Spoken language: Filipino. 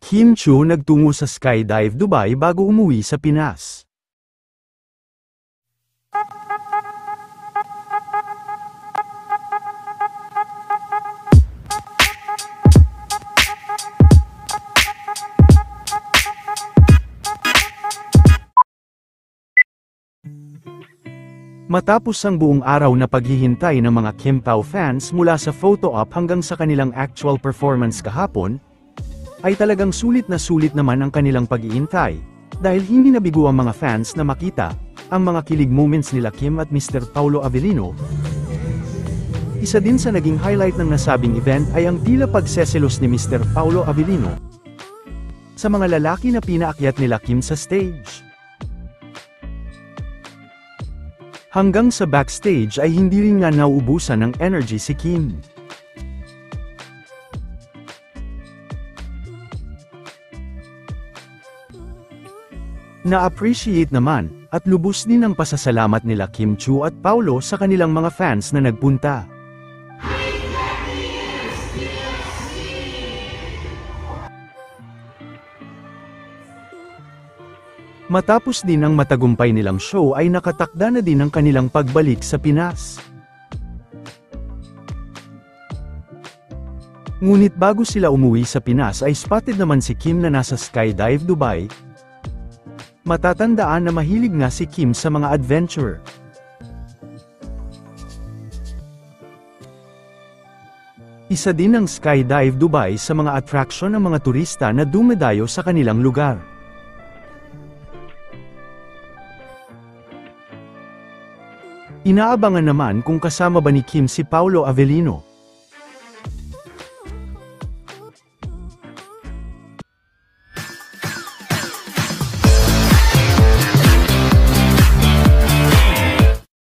Kim Chiu nagtungo sa Skydive Dubai bago umuwi sa Pinas. Matapos ang buong araw na paghihintay ng mga Kim Pao fans mula sa photo op hanggang sa kanilang actual performance kahapon, ay talagang sulit naman ang kanilang pag-iintay, dahil hindi nabigo ang mga fans na makita ang mga kilig moments nila Kim at Mr. Paulo Avellino. Isa din sa naging highlight ng nasabing event ay ang tila pagseselos ni Mr. Paulo Avellino sa mga lalaki na pinaakyat nila Kim sa stage. Hanggang sa backstage ay hindi rin nga nauubusan ng energy si Kim. Na-appreciate naman, at lubos din ang pasasalamat nila Kim Chiu at Paulo sa kanilang mga fans na nagpunta. Matapos din ang matagumpay nilang show ay nakatakda na din ang kanilang pagbalik sa Pinas. Ngunit bago sila umuwi sa Pinas ay spotted naman si Kim na nasa Skydive Dubai. Matatandaan na mahilig nga si Kim sa mga adventure. Isa din ang Skydive Dubai sa mga attraction ng mga turista na dumadayo sa kanilang lugar. Inaabangan naman kung kasama ba ni Kim si Paulo Avellino.